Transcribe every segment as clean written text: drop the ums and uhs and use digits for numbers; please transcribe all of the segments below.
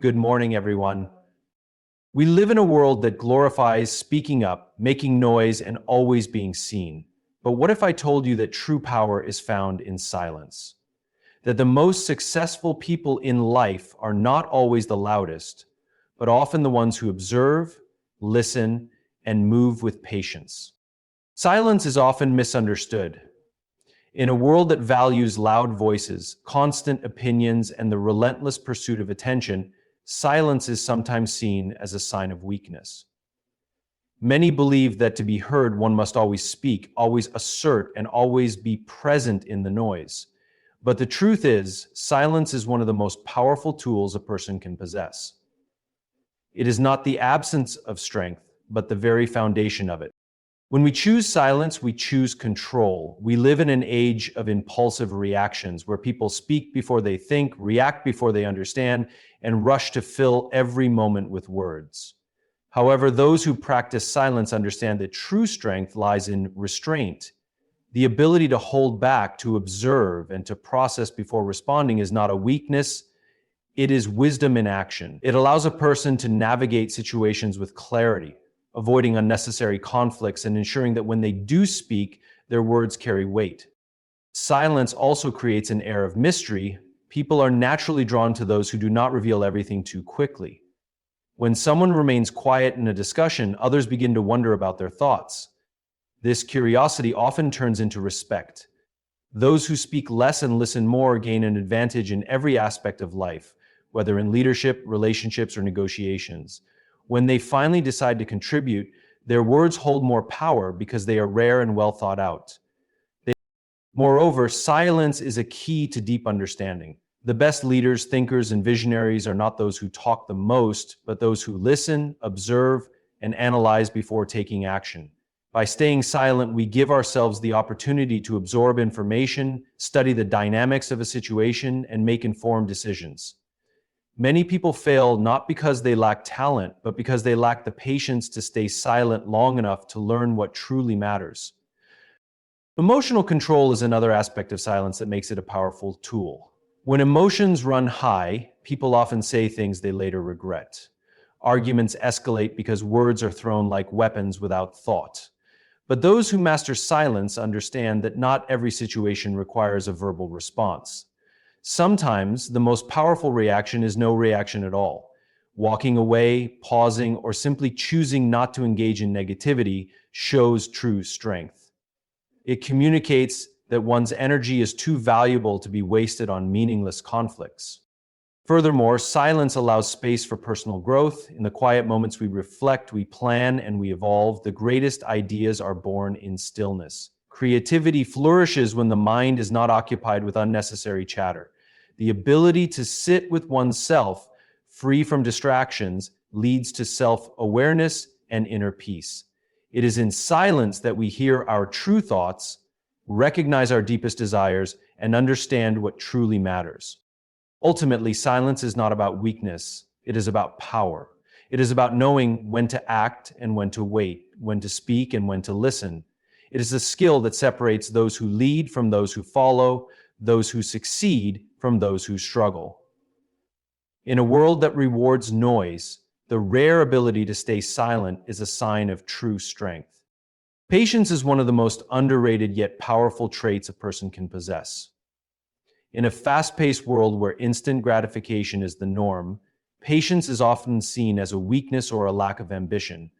Good morning, everyone. We live in a world that glorifies speaking up, making noise, and always being seen. But what if I told you that true power is found in silence? That the most successful people in life are not always the loudest, but often the ones who observe, listen, and move with patience. Silence is often misunderstood. In a world that values loud voices, constant opinions, and the relentless pursuit of attention, silence is sometimes seen as a sign of weakness. Many believe that to be heard, one must always speak, always assert, and always be present in the noise. But the truth is, silence is one of the most powerful tools a person can possess. It is not the absence of strength, but the very foundation of it. When we choose silence, we choose control. We live in an age of impulsive reactions where people speak before they think, react before they understand, and rush to fill every moment with words. However, those who practice silence understand that true strength lies in restraint. The ability to hold back, to observe, and to process before responding is not a weakness. It is wisdom in action. It allows a person to navigate situations with clarity, avoiding unnecessary conflicts and ensuring that when they do speak, their words carry weight. Silence also creates an air of mystery. People are naturally drawn to those who do not reveal everything too quickly. When someone remains quiet in a discussion, others begin to wonder about their thoughts. This curiosity often turns into respect. Those who speak less and listen more gain an advantage in every aspect of life, whether in leadership, relationships, or negotiations. When they finally decide to contribute, their words hold more power because they are rare and well thought out. Moreover, silence is a key to deep understanding. The best leaders, thinkers, and visionaries are not those who talk the most, but those who listen, observe, and analyze before taking action. By staying silent, we give ourselves the opportunity to absorb information, study the dynamics of a situation, and make informed decisions. Many people fail not because they lack talent, but because they lack the patience to stay silent long enough to learn what truly matters. Emotional control is another aspect of silence that makes it a powerful tool. When emotions run high, people often say things they later regret. Arguments escalate because words are thrown like weapons without thought. But those who master silence understand that not every situation requires a verbal response. Sometimes the most powerful reaction is no reaction at all. Walking away, pausing, or simply choosing not to engage in negativity shows true strength. It communicates that one's energy is too valuable to be wasted on meaningless conflicts. Furthermore, silence allows space for personal growth. In the quiet moments we reflect, we plan, and we evolve. The greatest ideas are born in stillness. Creativity flourishes when the mind is not occupied with unnecessary chatter. The ability to sit with oneself, free from distractions, leads to self-awareness and inner peace. It is in silence that we hear our true thoughts, recognize our deepest desires, and understand what truly matters. Ultimately, silence is not about weakness. It is about power. It is about knowing when to act and when to wait, when to speak and when to listen. It is a skill that separates those who lead from those who follow, those who succeed from those who struggle. In a world that rewards noise, the rare ability to stay silent is a sign of true strength. Patience is one of the most underrated yet powerful traits a person can possess. In a fast-paced world where instant gratification is the norm, patience is often seen as a weakness or a lack of ambition.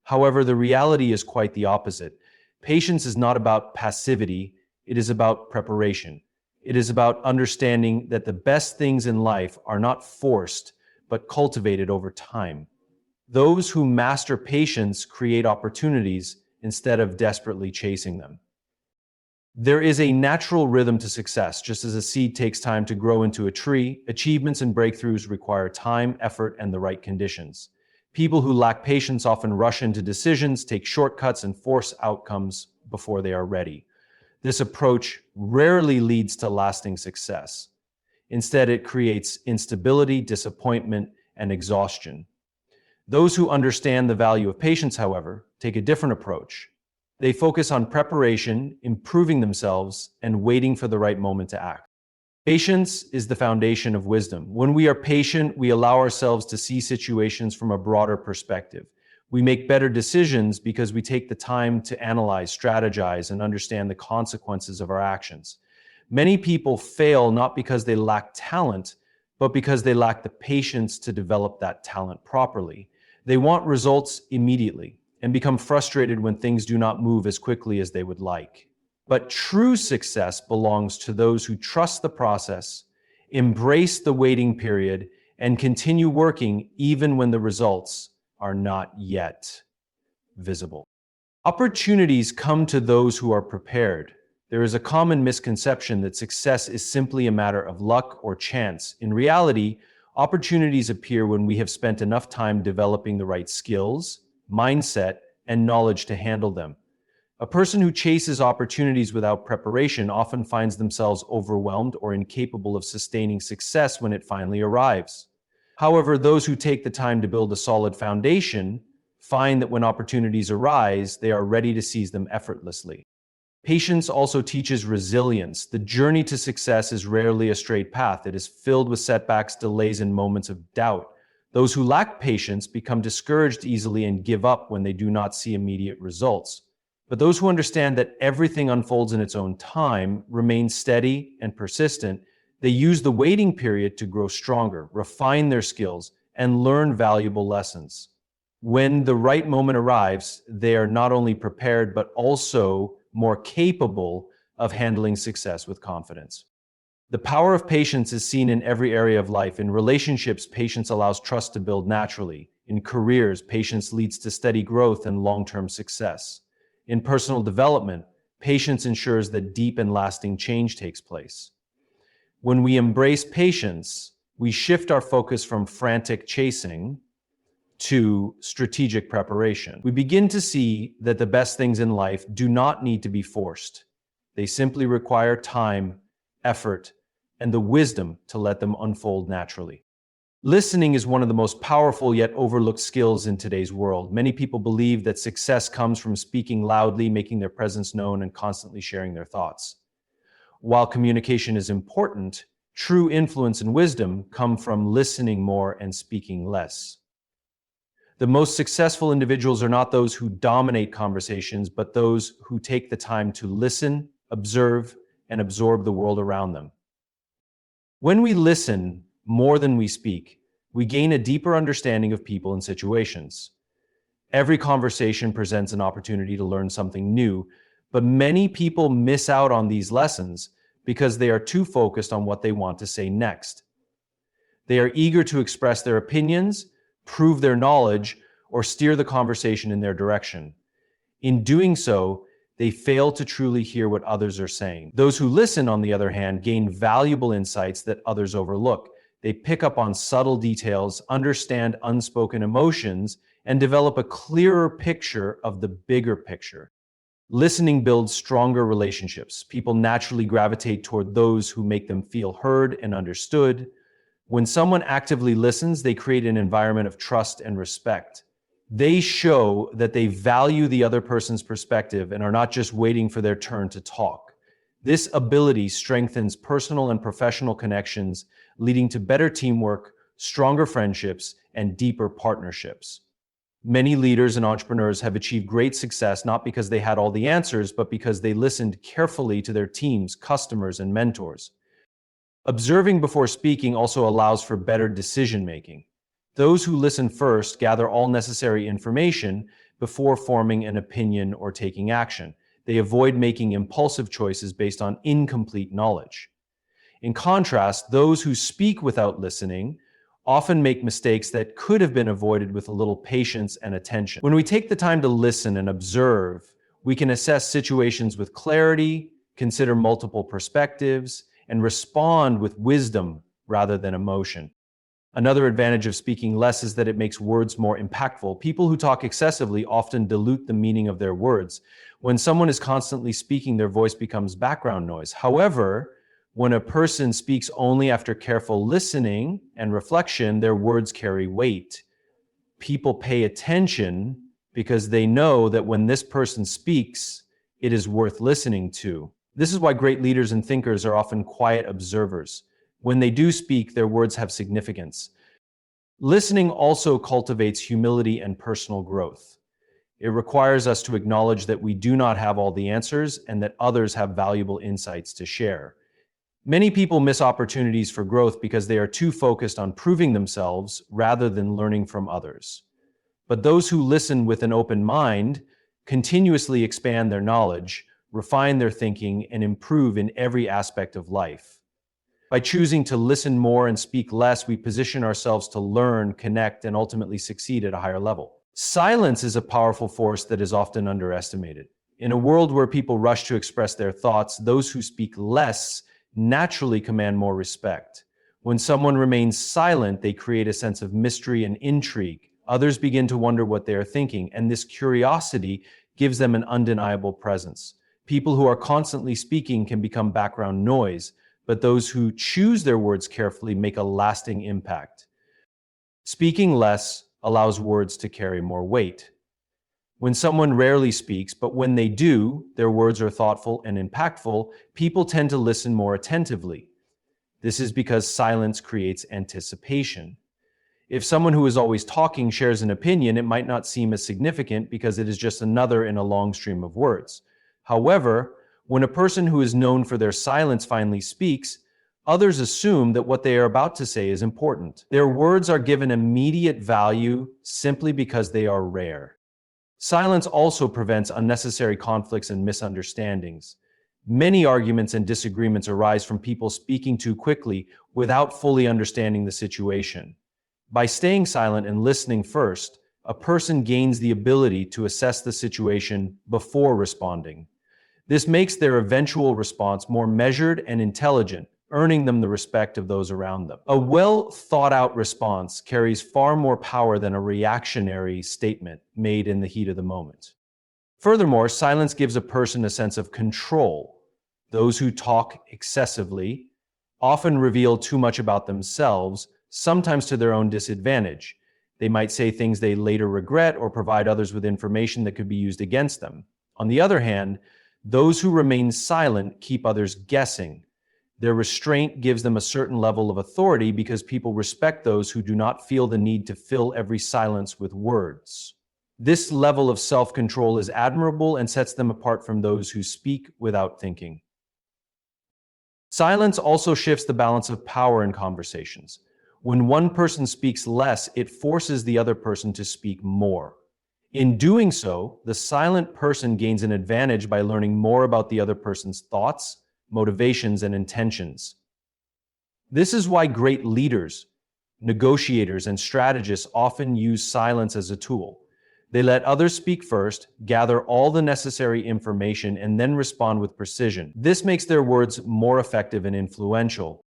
However, the reality is quite the opposite. Patience is not about passivity, it is about preparation. It is about understanding that the best things in life are not forced, but cultivated over time. Those who master patience create opportunities instead of desperately chasing them. There is a natural rhythm to success. Just as a seed takes time to grow into a tree, achievements and breakthroughs require time, effort, and the right conditions. People who lack patience often rush into decisions, take shortcuts, and force outcomes before they are ready. This approach rarely leads to lasting success. Instead, it creates instability, disappointment, and exhaustion. Those who understand the value of patience, however, take a different approach. They focus on preparation, improving themselves, and waiting for the right moment to act. Patience is the foundation of wisdom. When we are patient, we allow ourselves to see situations from a broader perspective. We make better decisions because we take the time to analyze, strategize, and understand the consequences of our actions. Many people fail not because they lack talent, but because they lack the patience to develop that talent properly. They want results immediately and become frustrated when things do not move as quickly as they would like. But true success belongs to those who trust the process, embrace the waiting period, and continue working even when the results are not yet visible. Opportunities come to those who are prepared. There is a common misconception that success is simply a matter of luck or chance. In reality, opportunities appear when we have spent enough time developing the right skills, mindset, and knowledge to handle them. A person who chases opportunities without preparation often finds themselves overwhelmed or incapable of sustaining success when it finally arrives. However, those who take the time to build a solid foundation find that when opportunities arise, they are ready to seize them effortlessly. Patience also teaches resilience. The journey to success is rarely a straight path. It is filled with setbacks, delays, and moments of doubt. Those who lack patience become discouraged easily and give up when they do not see immediate results. But those who understand that everything unfolds in its own time, remain steady and persistent, they use the waiting period to grow stronger, refine their skills, and learn valuable lessons. When the right moment arrives, they are not only prepared, but also more capable of handling success with confidence. The power of patience is seen in every area of life. In relationships, patience allows trust to build naturally. In careers, patience leads to steady growth and long-term success. In personal development, patience ensures that deep and lasting change takes place. When we embrace patience, we shift our focus from frantic chasing to strategic preparation. We begin to see that the best things in life do not need to be forced. They simply require time, effort, and the wisdom to let them unfold naturally. Listening is one of the most powerful yet overlooked skills in today's world. Many people believe that success comes from speaking loudly, making their presence known, and constantly sharing their thoughts. While communication is important, true influence and wisdom come from listening more and speaking less. The most successful individuals are not those who dominate conversations, but those who take the time to listen, observe, and absorb the world around them. When we listen more than we speak, we gain a deeper understanding of people and situations. Every conversation presents an opportunity to learn something new, but many people miss out on these lessons because they are too focused on what they want to say next. They are eager to express their opinions, prove their knowledge, or steer the conversation in their direction. In doing so, they fail to truly hear what others are saying. Those who listen, on the other hand, gain valuable insights that others overlook. They pick up on subtle details, understand unspoken emotions, and develop a clearer picture of the bigger picture. Listening builds stronger relationships. People naturally gravitate toward those who make them feel heard and understood. When someone actively listens, they create an environment of trust and respect. They show that they value the other person's perspective and are not just waiting for their turn to talk. This ability strengthens personal and professional connections, leading to better teamwork, stronger friendships, and deeper partnerships. Many leaders and entrepreneurs have achieved great success not because they had all the answers, but because they listened carefully to their teams, customers, and mentors. Observing before speaking also allows for better decision-making. Those who listen first gather all necessary information before forming an opinion or taking action. They avoid making impulsive choices based on incomplete knowledge. In contrast, those who speak without listening often make mistakes that could have been avoided with a little patience and attention. When we take the time to listen and observe, we can assess situations with clarity, consider multiple perspectives, and respond with wisdom rather than emotion. Another advantage of speaking less is that it makes words more impactful. People who talk excessively often dilute the meaning of their words. When someone is constantly speaking, their voice becomes background noise. However, when a person speaks only after careful listening and reflection, their words carry weight. People pay attention because they know that when this person speaks, it is worth listening to. This is why great leaders and thinkers are often quiet observers. When they do speak, their words have significance. Listening also cultivates humility and personal growth. It requires us to acknowledge that we do not have all the answers and that others have valuable insights to share. Many people miss opportunities for growth because they are too focused on proving themselves rather than learning from others. But those who listen with an open mind continuously expand their knowledge, refine their thinking, and improve in every aspect of life. By choosing to listen more and speak less, we position ourselves to learn, connect, and ultimately succeed at a higher level. Silence is a powerful force that is often underestimated. In a world where people rush to express their thoughts, those who speak less naturally command more respect. When someone remains silent, they create a sense of mystery and intrigue. Others begin to wonder what they are thinking, and this curiosity gives them an undeniable presence. People who are constantly speaking can become background noise, but those who choose their words carefully make a lasting impact. Speaking less allows words to carry more weight. When someone rarely speaks, but when they do, their words are thoughtful and impactful, people tend to listen more attentively. This is because silence creates anticipation. If someone who is always talking shares an opinion, it might not seem as significant because it is just another in a long stream of words. However, when a person who is known for their silence finally speaks, others assume that what they are about to say is important. Their words are given immediate value simply because they are rare. Silence also prevents unnecessary conflicts and misunderstandings. Many arguments and disagreements arise from people speaking too quickly without fully understanding the situation. By staying silent and listening first, a person gains the ability to assess the situation before responding. This makes their eventual response more measured and intelligent, earning them the respect of those around them. A well-thought-out response carries far more power than a reactionary statement made in the heat of the moment. Furthermore, silence gives a person a sense of control. Those who talk excessively often reveal too much about themselves, sometimes to their own disadvantage. They might say things they later regret or provide others with information that could be used against them. On the other hand, those who remain silent keep others guessing. Their restraint gives them a certain level of authority because people respect those who do not feel the need to fill every silence with words. This level of self-control is admirable and sets them apart from those who speak without thinking. Silence also shifts the balance of power in conversations. When one person speaks less, it forces the other person to speak more. In doing so, the silent person gains an advantage by learning more about the other person's thoughts, motivations, and intentions. This is why great leaders, negotiators, and strategists often use silence as a tool. They let others speak first, gather all the necessary information, and then respond with precision. This makes their words more effective and influential.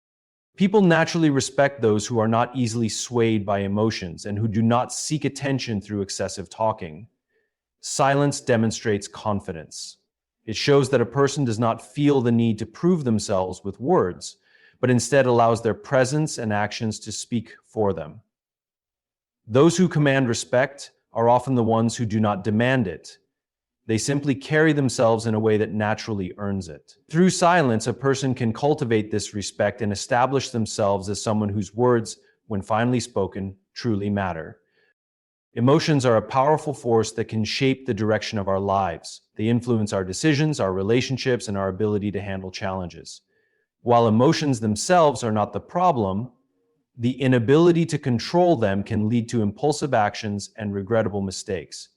People naturally respect those who are not easily swayed by emotions and who do not seek attention through excessive talking. Silence demonstrates confidence. It shows that a person does not feel the need to prove themselves with words, but instead allows their presence and actions to speak for them. Those who command respect are often the ones who do not demand it. They simply carry themselves in a way that naturally earns it. Through silence, a person can cultivate this respect and establish themselves as someone whose words, when finally spoken, truly matter. Emotions are a powerful force that can shape the direction of our lives. They influence our decisions, our relationships, and our ability to handle challenges. While emotions themselves are not the problem, the inability to control them can lead to impulsive actions and regrettable mistakes.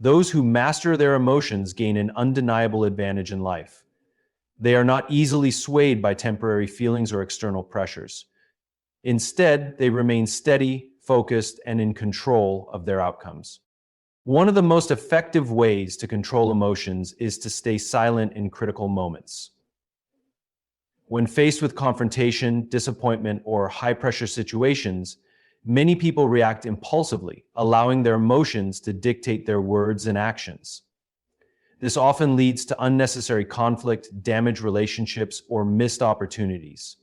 Those who master their emotions gain an undeniable advantage in life. They are not easily swayed by temporary feelings or external pressures. Instead, they remain steady, focused, and in control of their outcomes. One of the most effective ways to control emotions is to stay silent in critical moments. When faced with confrontation, disappointment, or high-pressure situations, many people react impulsively, allowing their emotions to dictate their words and actions. This often leads to unnecessary conflict, damaged relationships, or missed opportunities.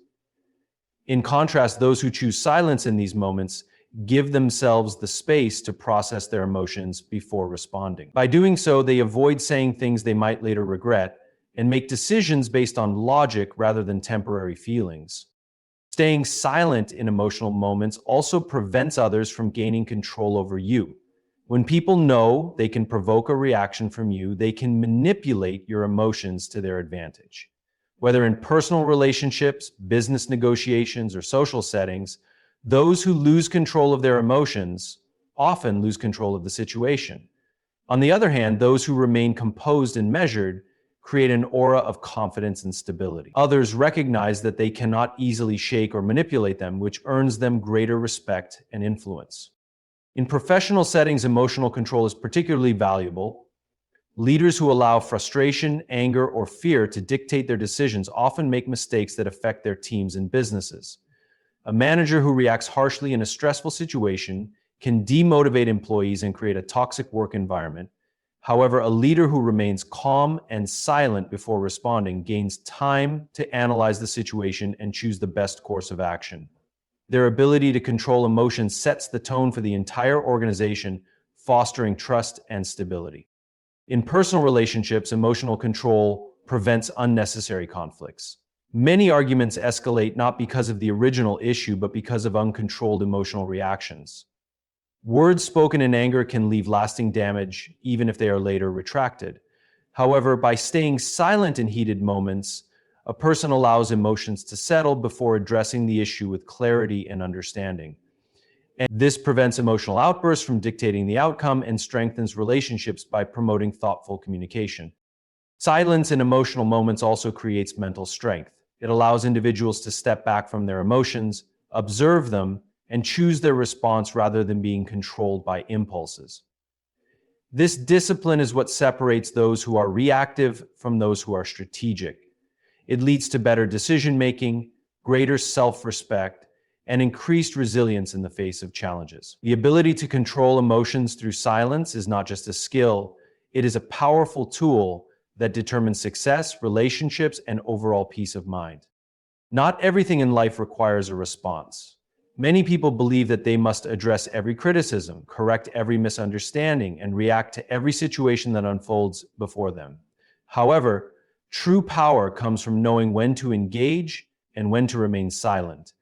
In contrast, those who choose silence in these moments give themselves the space to process their emotions before responding. By doing so, they avoid saying things they might later regret and make decisions based on logic rather than temporary feelings. Staying silent in emotional moments also prevents others from gaining control over you. When people know they can provoke a reaction from you, they can manipulate your emotions to their advantage. Whether in personal relationships, business negotiations, or social settings, those who lose control of their emotions often lose control of the situation. On the other hand, those who remain composed and measured create an aura of confidence and stability. Others recognize that they cannot easily shake or manipulate them, which earns them greater respect and influence. In professional settings, emotional control is particularly valuable. Leaders who allow frustration, anger, or fear to dictate their decisions often make mistakes that affect their teams and businesses. A manager who reacts harshly in a stressful situation can demotivate employees and create a toxic work environment. However, a leader who remains calm and silent before responding gains time to analyze the situation and choose the best course of action. Their ability to control emotions sets the tone for the entire organization, fostering trust and stability. In personal relationships, emotional control prevents unnecessary conflicts. Many arguments escalate not because of the original issue, but because of uncontrolled emotional reactions. Words spoken in anger can leave lasting damage, even if they are later retracted. However, by staying silent in heated moments, a person allows emotions to settle before addressing the issue with clarity and understanding. And this prevents emotional outbursts from dictating the outcome and strengthens relationships by promoting thoughtful communication. Silence in emotional moments also creates mental strength. It allows individuals to step back from their emotions, observe them, and choose their response rather than being controlled by impulses. This discipline is what separates those who are reactive from those who are strategic. It leads to better decision-making, greater self-respect, and increased resilience in the face of challenges. The ability to control emotions through silence is not just a skill, it is a powerful tool that determines success, relationships, and overall peace of mind. Not everything in life requires a response. Many people believe that they must address every criticism, correct every misunderstanding, and react to every situation that unfolds before them. However, true power comes from knowing when to engage and when to remain silent.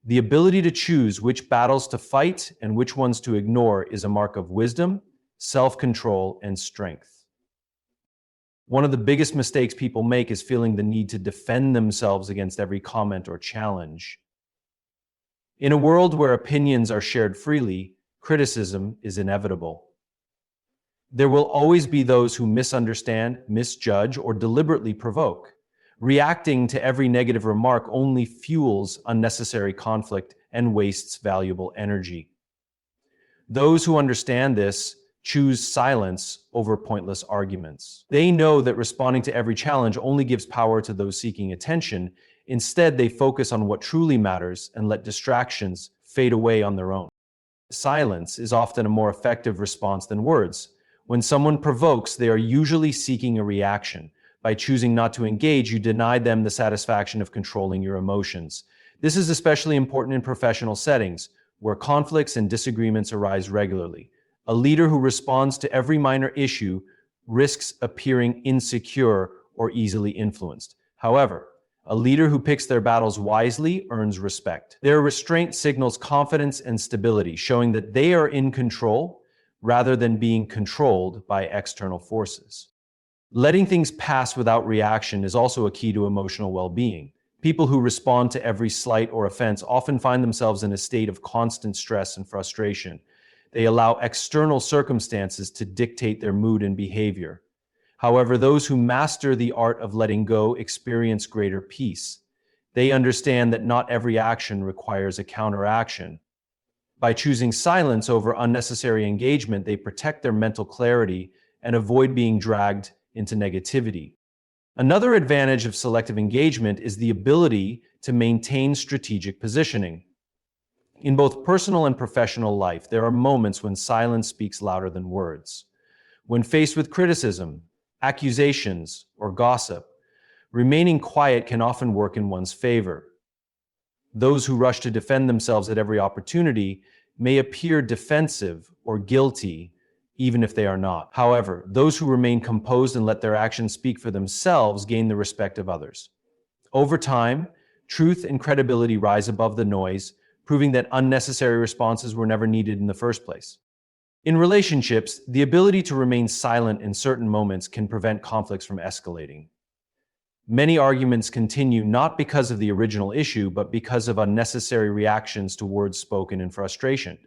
The ability to choose which battles to fight and which ones to ignore is a mark of wisdom, self-control, and strength. One of the biggest mistakes people make is feeling the need to defend themselves against every comment or challenge. In a world where opinions are shared freely, criticism is inevitable. There will always be those who misunderstand, misjudge, or deliberately provoke. Reacting to every negative remark only fuels unnecessary conflict and wastes valuable energy. Those who understand this choose silence over pointless arguments. They know that responding to every challenge only gives power to those seeking attention. Instead, they focus on what truly matters and let distractions fade away on their own. Silence is often a more effective response than words. When someone provokes, they are usually seeking a reaction. By choosing not to engage, you deny them the satisfaction of controlling your emotions. This is especially important in professional settings, where conflicts and disagreements arise regularly. A leader who responds to every minor issue risks appearing insecure or easily influenced. However, a leader who picks their battles wisely earns respect. Their restraint signals confidence and stability, showing that they are in control rather than being controlled by external forces. Letting things pass without reaction is also a key to emotional well-being. People who respond to every slight or offense often find themselves in a state of constant stress and frustration. They allow external circumstances to dictate their mood and behavior. However, those who master the art of letting go experience greater peace. They understand that not every action requires a counteraction. By choosing silence over unnecessary engagement, they protect their mental clarity and avoid being dragged into negativity. Another advantage of selective engagement is the ability to maintain strategic positioning. In both personal and professional life, there are moments when silence speaks louder than words. When faced with criticism, accusations, or gossip, remaining quiet can often work in one's favor. Those who rush to defend themselves at every opportunity may appear defensive or guilty, even if they are not. However, those who remain composed and let their actions speak for themselves gain the respect of others. Over time, truth and credibility rise above the noise, proving that unnecessary responses were never needed in the first place. In relationships, the ability to remain silent in certain moments can prevent conflicts from escalating. Many arguments continue not because of the original issue, but because of unnecessary reactions to words spoken in frustration.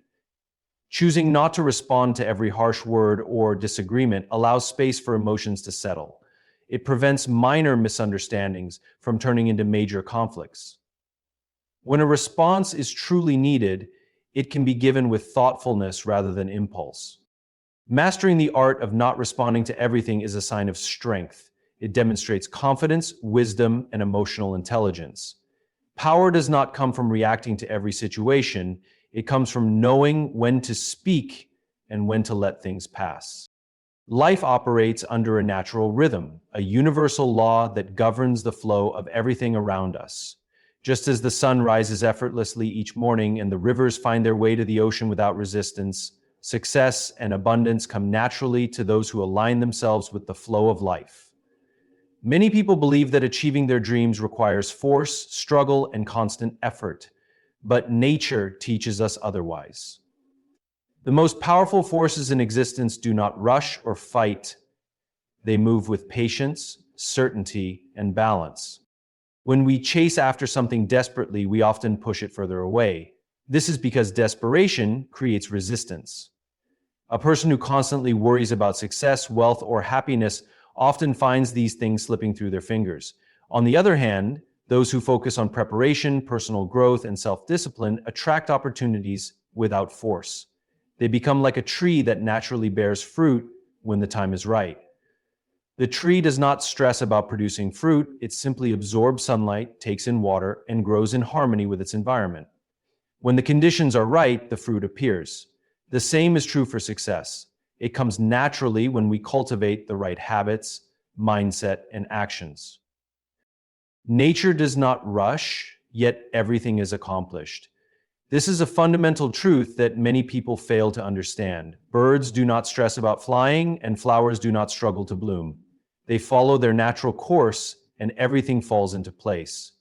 Choosing not to respond to every harsh word or disagreement allows space for emotions to settle. It prevents minor misunderstandings from turning into major conflicts. When a response is truly needed, it can be given with thoughtfulness rather than impulse. Mastering the art of not responding to everything is a sign of strength. It demonstrates confidence, wisdom, and emotional intelligence. Power does not come from reacting to every situation. It comes from knowing when to speak and when to let things pass. Life operates under a natural rhythm, a universal law that governs the flow of everything around us. Just as the sun rises effortlessly each morning and the rivers find their way to the ocean without resistance, success and abundance come naturally to those who align themselves with the flow of life. Many people believe that achieving their dreams requires force, struggle, and constant effort, but nature teaches us otherwise. The most powerful forces in existence do not rush or fight. They move with patience, certainty, and balance. When we chase after something desperately, we often push it further away. This is because desperation creates resistance. A person who constantly worries about success, wealth, or happiness often finds these things slipping through their fingers. On the other hand, those who focus on preparation, personal growth, and self-discipline attract opportunities without force. They become like a tree that naturally bears fruit when the time is right. The tree does not stress about producing fruit, it simply absorbs sunlight, takes in water, and grows in harmony with its environment. When the conditions are right, the fruit appears. The same is true for success. It comes naturally when we cultivate the right habits, mindset, and actions. Nature does not rush, yet everything is accomplished. This is a fundamental truth that many people fail to understand. Birds do not stress about flying, and flowers do not struggle to bloom. They follow their natural course, and everything falls into place.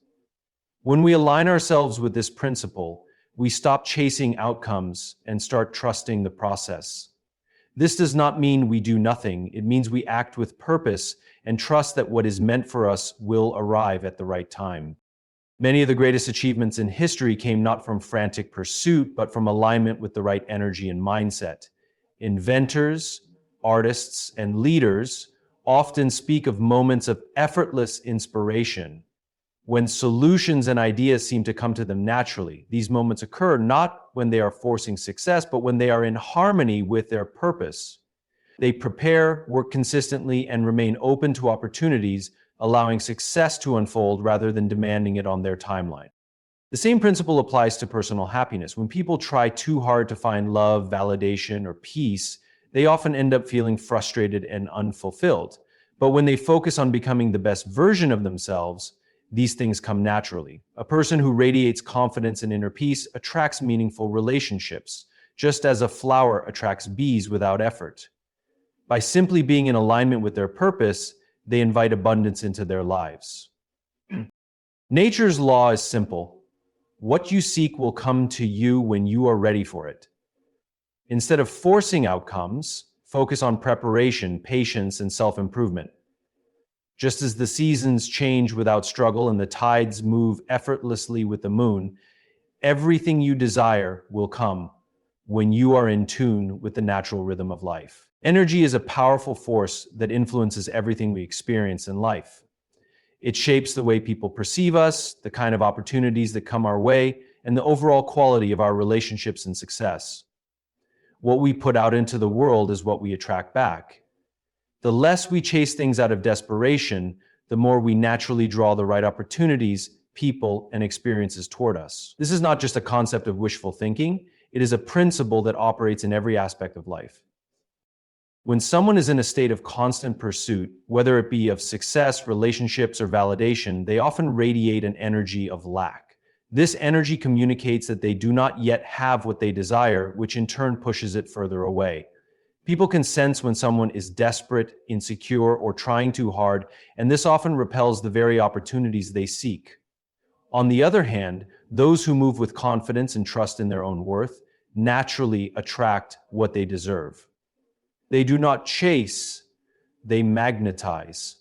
When we align ourselves with this principle, we stop chasing outcomes and start trusting the process. This does not mean we do nothing. It means we act with purpose and trust that what is meant for us will arrive at the right time. Many of the greatest achievements in history came not from frantic pursuit, but from alignment with the right energy and mindset. Inventors, artists, and leaders often speak of moments of effortless inspiration. When solutions and ideas seem to come to them naturally, these moments occur not when they are forcing success, but when they are in harmony with their purpose. They prepare, work consistently, and remain open to opportunities, allowing success to unfold rather than demanding it on their timeline. The same principle applies to personal happiness. When people try too hard to find love, validation, or peace, they often end up feeling frustrated and unfulfilled. But when they focus on becoming the best version of themselves, these things come naturally. A person who radiates confidence and inner peace attracts meaningful relationships, just as a flower attracts bees without effort. By simply being in alignment with their purpose, they invite abundance into their lives. Nature's law is simple. What you seek will come to you when you are ready for it. Instead of forcing outcomes, focus on preparation, patience, and self-improvement. Just as the seasons change without struggle and the tides move effortlessly with the moon, everything you desire will come when you are in tune with the natural rhythm of life. Energy is a powerful force that influences everything we experience in life. It shapes the way people perceive us, the kind of opportunities that come our way, and the overall quality of our relationships and success. What we put out into the world is what we attract back. The less we chase things out of desperation, the more we naturally draw the right opportunities, people, and experiences toward us. This is not just a concept of wishful thinking, it is a principle that operates in every aspect of life. When someone is in a state of constant pursuit, whether it be of success, relationships, or validation, they often radiate an energy of lack. This energy communicates that they do not yet have what they desire, which in turn pushes it further away. People can sense when someone is desperate, insecure, or trying too hard, and this often repels the very opportunities they seek. On the other hand, those who move with confidence and trust in their own worth naturally attract what they deserve. They do not chase, they magnetize.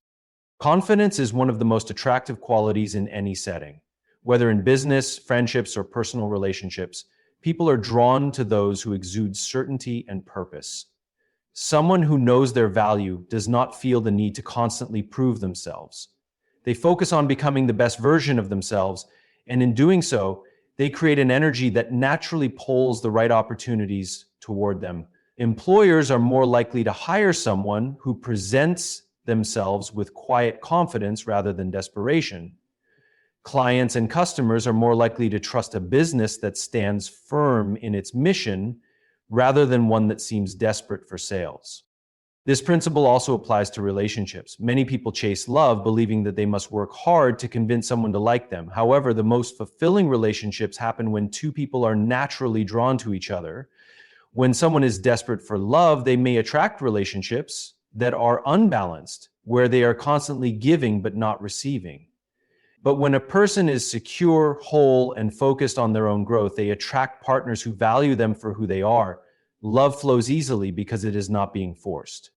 Confidence is one of the most attractive qualities in any setting. Whether in business, friendships, or personal relationships, people are drawn to those who exude certainty and purpose. Someone who knows their value does not feel the need to constantly prove themselves. They focus on becoming the best version of themselves, and in doing so, they create an energy that naturally pulls the right opportunities toward them. Employers are more likely to hire someone who presents themselves with quiet confidence rather than desperation. Clients and customers are more likely to trust a business that stands firm in its mission rather than one that seems desperate for sales. This principle also applies to relationships. Many people chase love, believing that they must work hard to convince someone to like them. However, the most fulfilling relationships happen when two people are naturally drawn to each other. When someone is desperate for love, they may attract relationships that are unbalanced, where they are constantly giving but not receiving. But when a person is secure, whole, and focused on their own growth, they attract partners who value them for who they are. Love flows easily because it is not being forced.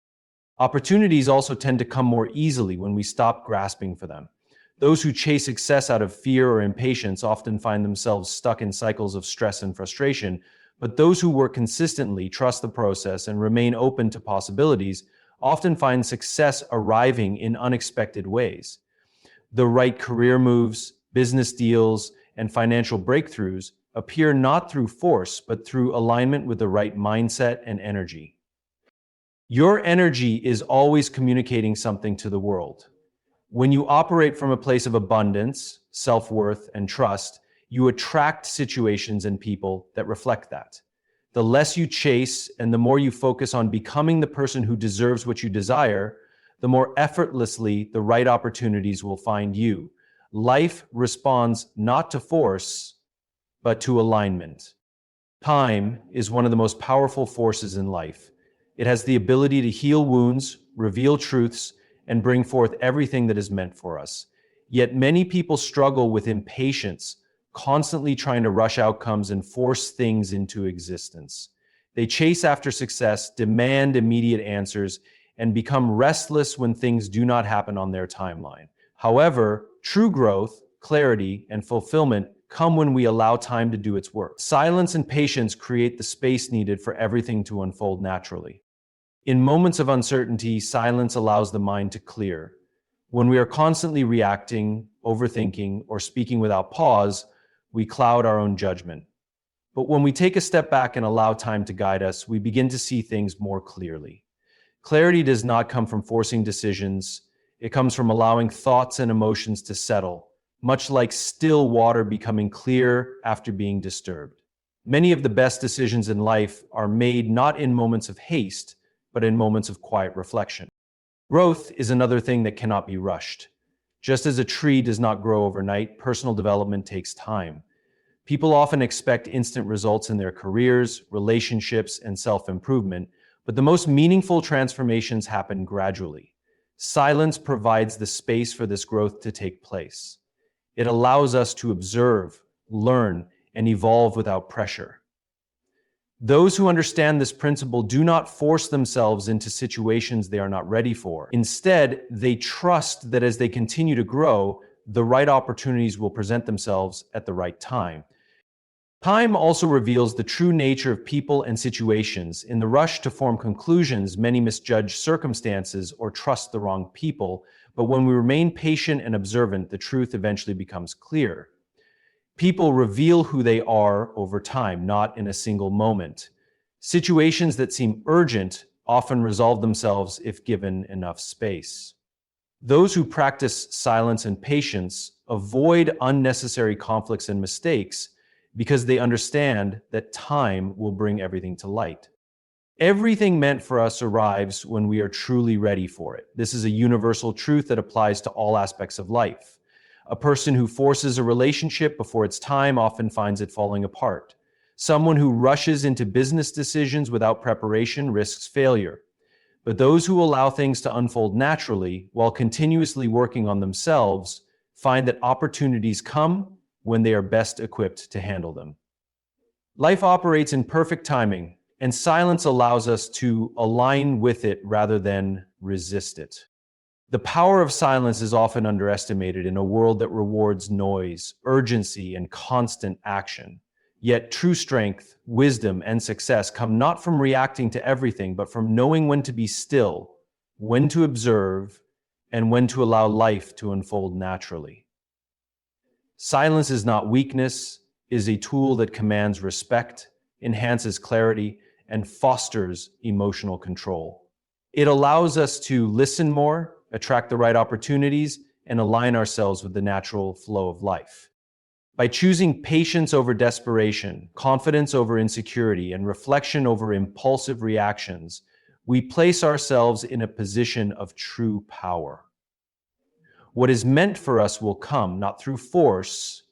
Opportunities also tend to come more easily when we stop grasping for them. Those who chase success out of fear or impatience often find themselves stuck in cycles of stress and frustration, but those who work consistently, trust the process, and remain open to possibilities often find success arriving in unexpected ways. The right career moves, business deals, and financial breakthroughs appear not through force, but through alignment with the right mindset and energy. Your energy is always communicating something to the world. When you operate from a place of abundance, self-worth, and trust, you attract situations and people that reflect that. The less you chase and the more you focus on becoming the person who deserves what you desire, the more effortlessly the right opportunities will find you. Life responds not to force, but to alignment. Time is one of the most powerful forces in life. It has the ability to heal wounds, reveal truths, and bring forth everything that is meant for us. Yet many people struggle with impatience, constantly trying to rush outcomes and force things into existence. They chase after success, demand immediate answers, and become restless when things do not happen on their timeline. However, true growth, clarity, and fulfillment come when we allow time to do its work. Silence and patience create the space needed for everything to unfold naturally. In moments of uncertainty, silence allows the mind to clear. When we are constantly reacting, overthinking, or speaking without pause, we cloud our own judgment. But when we take a step back and allow time to guide us, we begin to see things more clearly. Clarity does not come from forcing decisions. It comes from allowing thoughts and emotions to settle, much like still water becoming clear after being disturbed. Many of the best decisions in life are made not in moments of haste, but in moments of quiet reflection. Growth is another thing that cannot be rushed. Just as a tree does not grow overnight, personal development takes time. People often expect instant results in their careers, relationships, and self-improvement, but the most meaningful transformations happen gradually. Silence provides the space for this growth to take place. It allows us to observe, learn, and evolve without pressure. Those who understand this principle do not force themselves into situations they are not ready for. Instead, they trust that as they continue to grow, the right opportunities will present themselves at the right time. Time also reveals the true nature of people and situations. In the rush to form conclusions, many misjudge circumstances or trust the wrong people, but when we remain patient and observant, the truth eventually becomes clear. People reveal who they are over time, not in a single moment. Situations that seem urgent often resolve themselves if given enough space. Those who practice silence and patience avoid unnecessary conflicts and mistakes because they understand that time will bring everything to light. Everything meant for us arrives when we are truly ready for it. This is a universal truth that applies to all aspects of life. A person who forces a relationship before its time often finds it falling apart. Someone who rushes into business decisions without preparation risks failure. But those who allow things to unfold naturally while continuously working on themselves find that opportunities come when they are best equipped to handle them. Life operates in perfect timing, and silence allows us to align with it rather than resist it. The power of silence is often underestimated in a world that rewards noise, urgency, and constant action. Yet true strength, wisdom, and success come not from reacting to everything, but from knowing when to be still, when to observe, and when to allow life to unfold naturally. Silence is not weakness, it is a tool that commands respect, enhances clarity, and fosters emotional control. It allows us to listen more, attract the right opportunities, and align ourselves with the natural flow of life. By choosing patience over desperation, confidence over insecurity, and reflection over impulsive reactions, we place ourselves in a position of true power. What is meant for us will come not through force,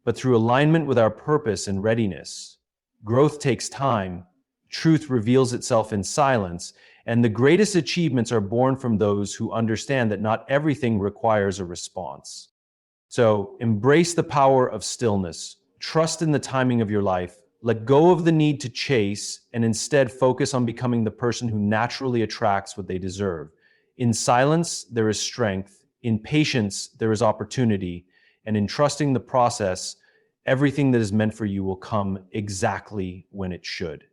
but through alignment with our purpose and readiness. Growth takes time, truth reveals itself in silence, and the greatest achievements are born from those who understand that not everything requires a response. So embrace the power of stillness, trust in the timing of your life, let go of the need to chase, and instead focus on becoming the person who naturally attracts what they deserve. In silence, there is strength. In patience, there is opportunity. And in trusting the process, everything that is meant for you will come exactly when it should.